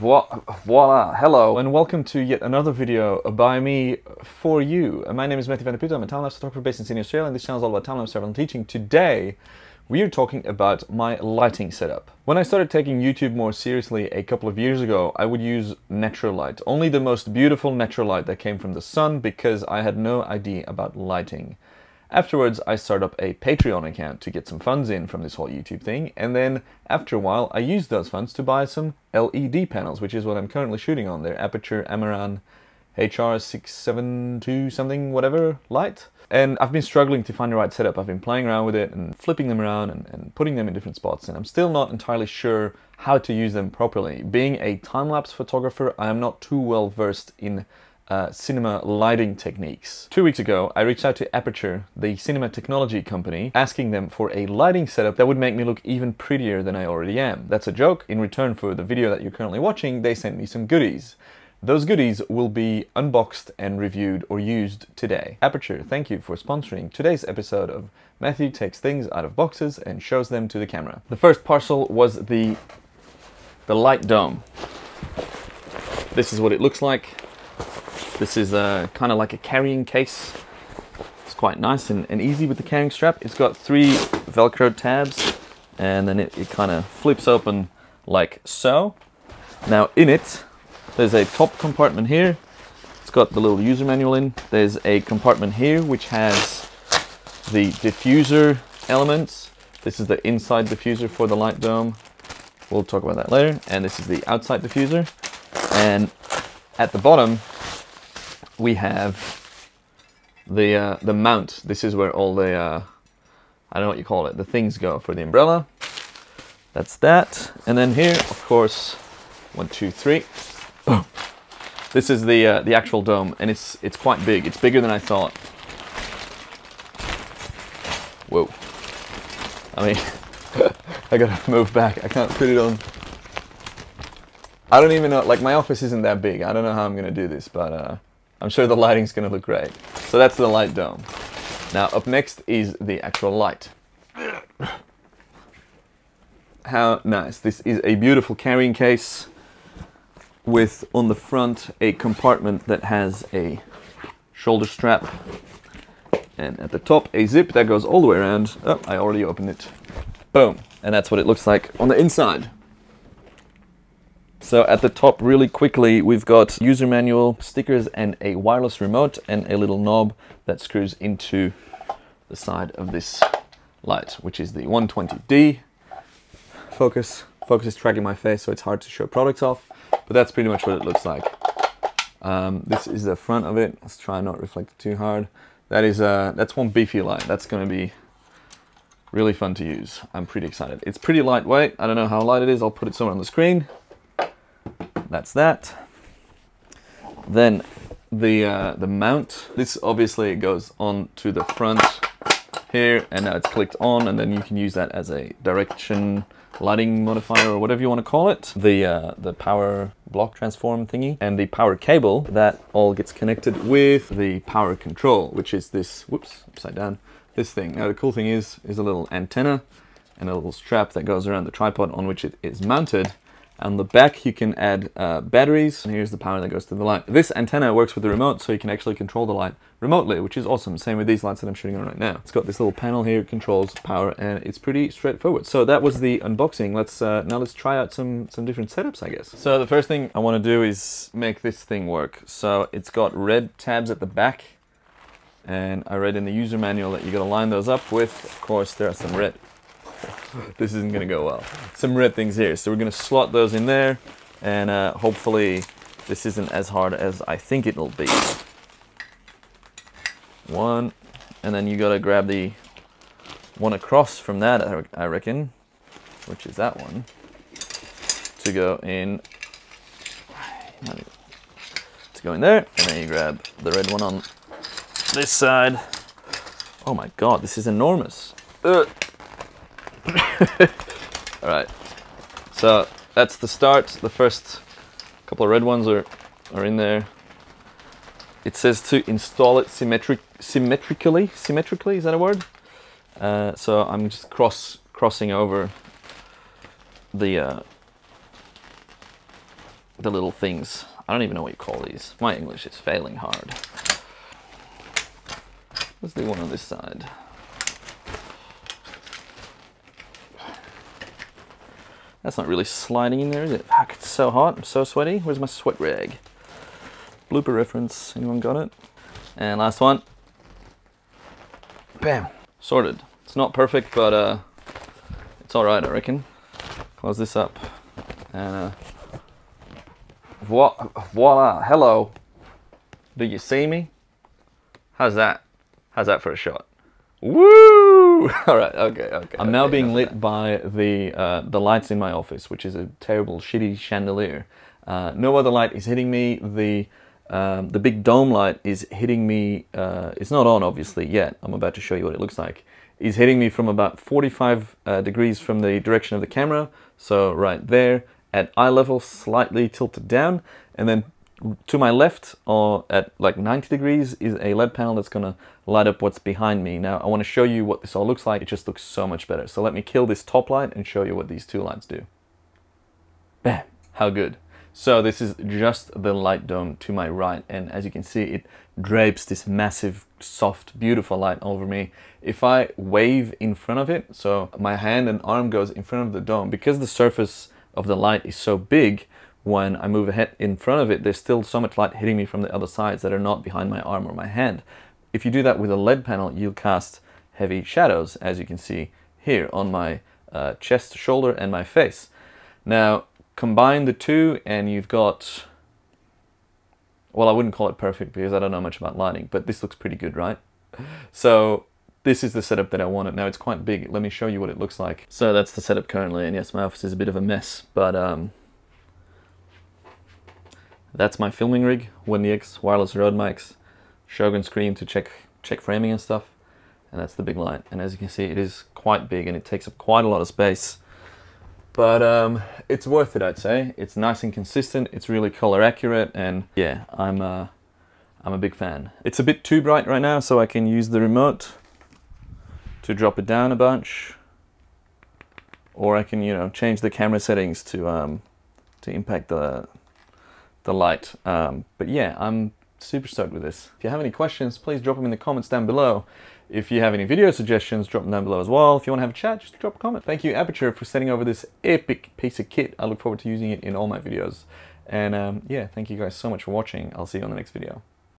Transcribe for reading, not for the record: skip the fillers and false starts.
Voila, hello, and welcome to yet another video by me for you. My name is Vandeputte. I'm a timelapse photographer based in Sydney, Australia, and this channel is all about timelapse travel and teaching. Today, we are talking about my lighting setup. When I started taking YouTube more seriously a couple of years ago, I would use natural light, only the most beautiful natural light that came from the sun, because I had no idea about lighting. Afterwards, I started up a Patreon account to get some funds in from this whole YouTube thing, and then after a while, I used those funds to buy some LED panels, which is what I'm currently shooting on there. Aputure HR672 something, whatever, light. And I've been struggling to find the right setup. I've been playing around with it and flipping them around and putting them in different spots, and I'm still not entirely sure how to use them properly. Being a time-lapse photographer, I am not too well versed in cinema lighting techniques. 2 weeks ago, I reached out to Aputure, the cinema technology company, asking them for a lighting setup that would make me look even prettier than I already am. That's a joke. In return for the video that you're currently watching, they sent me some goodies. Those goodies will be unboxed and reviewed or used today. Aputure, thank you for sponsoring today's episode of Matthew Takes Things Out of Boxes and Shows Them to the Camera. The first parcel was the light dome. This is what it looks like. This is kind of like a carrying case. It's quite nice and easy with the carrying strap. It's got 3 Velcro tabs, and then it kind of flips open like so. Now in it, there's a top compartment here. It's got the little user manual in. There's a compartment here which has the diffuser elements. This is the inside diffuser for the light dome. We'll talk about that later. And this is the outside diffuser. And at the bottom, we have the mount. This is where all the, I don't know what you call it, the things go for the umbrella. That's that. And then here, of course, 1, 2, 3. Boom. This is the actual dome, and it's quite big. It's bigger than I thought. Whoa. I mean, I gotta move back. I can't put it on. I don't even know, like my office isn't that big. I don't know how I'm gonna do this, but I'm sure the lighting's gonna look great. So that's the light dome. Now up next is the actual light. How nice. This is a beautiful carrying case with on the front a compartment that has a shoulder strap, and at the top a zip that goes all the way around. Oh, I already opened it. Boom. And that's what it looks like on the inside. So at the top, really quickly, we've got user manual, stickers, and a wireless remote, and a little knob that screws into the side of this light, which is the 120D. Focus is tracking my face, so it's hard to show products off, but that's pretty much what it looks like. This is the front of it. Let's try not to reflect it too hard. That's one beefy light. That's going to be really fun to use. I'm pretty excited. It's pretty lightweight. I don't know how light it is. I'll put it somewhere on the screen. That's that. Then the mount. This obviously goes on to the front here, and now it's clicked on, and then you can use that as a direction lighting modifier or whatever you want to call it. The power block transform thingy and the power cable, that all gets connected with the power control, which is this, whoops, upside down, this thing. Now the cool thing is a little antenna and a little strap that goes around the tripod on which it is mounted. On the back you can add batteries, and here's the power that goes to the light. This antenna works with the remote, so you can actually control the light remotely, which is awesome. Same with these lights that I'm shooting on right now. It's got this little panel here, controls power, and it's pretty straightforward. So that was the unboxing. Now let's try out some different setups, I guess. So the first thing I want to do is make this thing work. So it's got red tabs at the back, and I read in the user manual that you got to line those up with, of course, there are some red. This isn't going to go well. Some red things here. So we're going to slot those in there, and hopefully this isn't as hard as I think it'll be. One, and then you got to grab the one across from that, I reckon, which is that one, to go in. To go in there, and then you grab the red one on this side. Oh my god, this is enormous. Alright, so that's the start. The first couple of red ones are in there. It says to install it symmetrically, is that a word? So I'm just crossing over the the little things. I don't even know what you call these. My English is failing hard. Let's do one on this side. That's not really sliding in there, is it? Fuck, it's so hot, I'm so sweaty. Where's my sweat rag? Blooper reference, anyone got it? And last one. Bam, sorted. It's not perfect, but it's all right, I reckon. Close this up, and voila, hello. Do you see me? How's that? How's that for a shot? Woo! All right, okay. I'm now being lit by the lights in my office, which is a terrible, shitty chandelier. No other light is hitting me. The big dome light is hitting me. It's not on, obviously, yet. I'm about to show you what it looks like. It's hitting me from about 45 degrees from the direction of the camera. So right there, at eye level, slightly tilted down, and then to my left, or at like 90 degrees, is a LED panel that's gonna light up what's behind me. Now, I wanna show you what this all looks like. It just looks so much better. So let me kill this top light and show you what these two lights do. Bam, how good. So this is just the light dome to my right, and as you can see, it drapes this massive, soft, beautiful light over me. If I wave in front of it, so my hand and arm goes in front of the dome, because the surface of the light is so big, when I move ahead in front of it, there's still so much light hitting me from the other sides that are not behind my arm or my hand. If you do that with a LED panel, you'll cast heavy shadows, as you can see here on my chest, shoulder, and my face. Now, combine the two and you've got, well, I wouldn't call it perfect because I don't know much about lighting, but this looks pretty good, right? So this is the setup that I wanted. Now, it's quite big. Let me show you what it looks like. So that's the setup currently, and yes, my office is a bit of a mess, but that's my filming rig, 1DX wireless Rode mics, Shogun screen to check framing and stuff, and that's the big light. And as you can see, it is quite big and it takes up quite a lot of space, but it's worth it, I'd say. It's nice and consistent, it's really color accurate, and yeah, I'm a big fan. It's a bit too bright right now, so I can use the remote to drop it down a bunch, or I can, you know, change the camera settings to impact the light. But yeah, I'm super stoked with this. If you have any questions, please drop them in the comments down below. If you have any video suggestions, drop them down below as well. If you want to have a chat, just drop a comment. Thank you, Aputure, for sending over this epic piece of kit. I look forward to using it in all my videos. And yeah, thank you guys so much for watching. I'll see you on the next video.